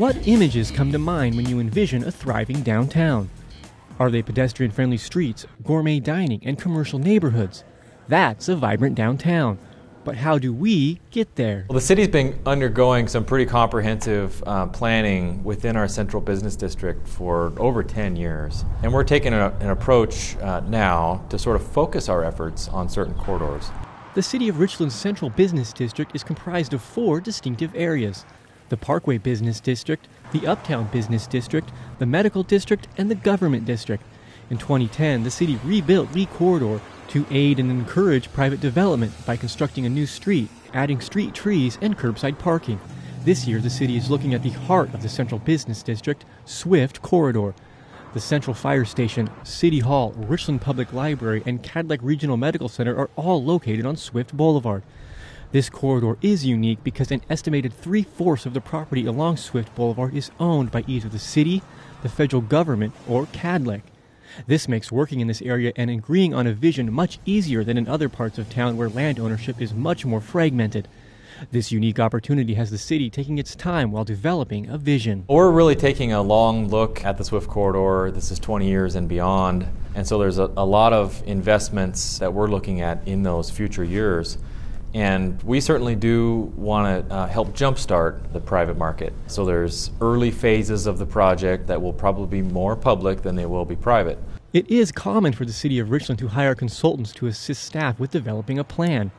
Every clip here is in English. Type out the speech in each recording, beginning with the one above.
What images come to mind when you envision a thriving downtown? Are they pedestrian-friendly streets, gourmet dining, and commercial neighborhoods? That's a vibrant downtown. But how do we get there? Well, the city's been undergoing some pretty comprehensive planning within our central business district for over 10 years. And we're taking an approach now to sort of focus our efforts on certain corridors. The City of Richland's central business district is comprised of 4 distinctive areas: the Parkway Business District, the Uptown Business District, the Medical District, and the Government District. In 2010, the city rebuilt Lee Corridor to aid and encourage private development by constructing a new street, adding street trees, and curbside parking. This year, the city is looking at the heart of the central business district, Swift Corridor. The Central Fire Station, City Hall, Richland Public Library, and Cadillac Regional Medical Center are all located on Swift Boulevard. This corridor is unique because an estimated 3/4 of the property along Swift Boulevard is owned by either the city, the federal government, or Cadillac. This makes working in this area and agreeing on a vision much easier than in other parts of town where land ownership is much more fragmented. This unique opportunity has the city taking its time while developing a vision. We're really taking a long look at the Swift Corridor. This is 20 years and beyond. And so there's a lot of investments that we're looking at in those future years. And we certainly do want to help jumpstart the private market. So there's early phases of the project that will probably be more public than they will be private. It is common for the City of Richland to hire consultants to assist staff with developing a plan.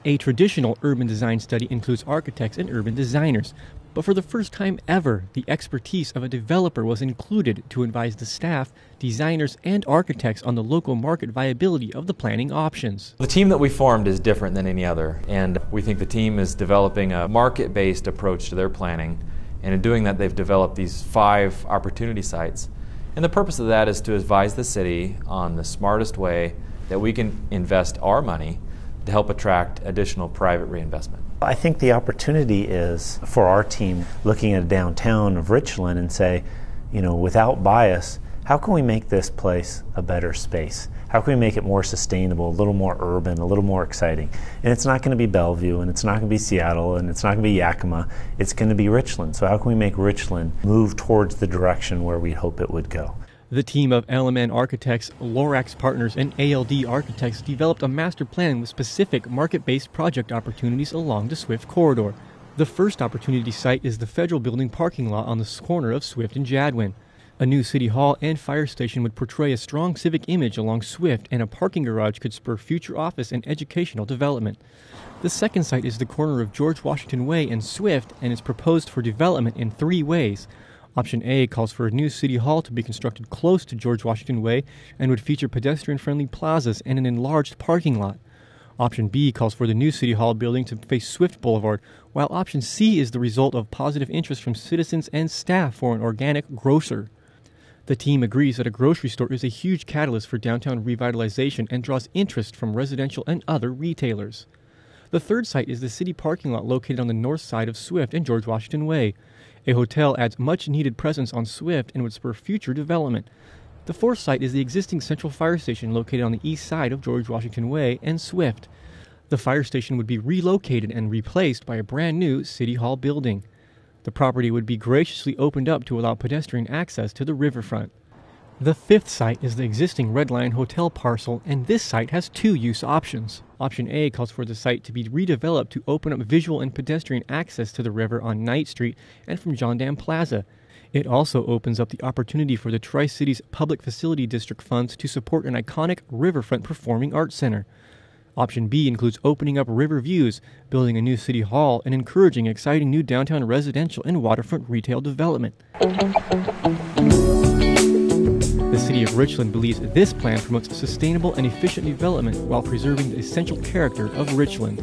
A traditional urban design study includes architects and urban designers, but for the first time ever, the expertise of a developer was included to advise the staff, designers, and architects on the local market viability of the planning options. The team that we formed is different than any other, and we think the team is developing a market-based approach to their planning, and in doing that they've developed these 5 opportunity sites. And the purpose of that is to advise the city on the smartest way that we can invest our money to help attract additional private reinvestment. I think the opportunity is for our team looking at a downtown of Richland and say, without bias, how can we make this place a better space? How can we make it more sustainable, a little more urban, a little more exciting? And it's not going to be Bellevue, and it's not going to be Seattle, and it's not going to be Yakima. It's going to be Richland. So how can we make Richland move towards the direction where we hope it would go? The team of LMN Architects, Lorax Partners, and ALD Architects developed a master plan with specific market-based project opportunities along the Swift Corridor. The first opportunity site is the federal building parking lot on the corner of Swift and Jadwin. A new city hall and fire station would portray a strong civic image along Swift, and a parking garage could spur future office and educational development. The second site is the corner of George Washington Way and Swift, and is proposed for development in 3 ways. Option A calls for a new city hall to be constructed close to George Washington Way and would feature pedestrian-friendly plazas and an enlarged parking lot. Option B calls for the new city hall building to face Swift Boulevard, while option C is the result of positive interest from citizens and staff for an organic grocer. The team agrees that a grocery store is a huge catalyst for downtown revitalization and draws interest from residential and other retailers. The third site is the city parking lot located on the north side of Swift and George Washington Way. A hotel adds much-needed presence on Swift and would spur future development. The fourth site is the existing Central Fire Station located on the east side of George Washington Way and Swift. The fire station would be relocated and replaced by a brand-new City Hall building. The property would be graciously opened up to allow pedestrian access to the riverfront. The fifth site is the existing Red Lion Hotel parcel, and this site has 2 use options. Option A calls for the site to be redeveloped to open up visual and pedestrian access to the river on Knight Street and from John Dam Plaza. It also opens up the opportunity for the Tri-Cities Public Facility District funds to support an iconic riverfront performing arts center. Option B includes opening up river views, building a new city hall, and encouraging exciting new downtown residential and waterfront retail development. The City of Richland believes this plan promotes sustainable and efficient development while preserving the essential character of Richland.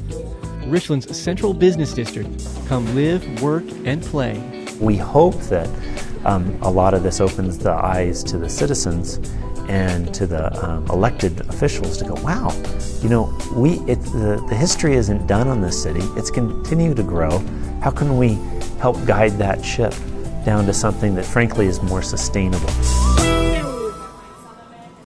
Richland's central business district. Come live, work, and play. We hope that a lot of this opens the eyes to the citizens and to the elected officials to go, wow, the history isn't done on this city. It's continuing to grow. How can we help guide that ship down to something that frankly is more sustainable?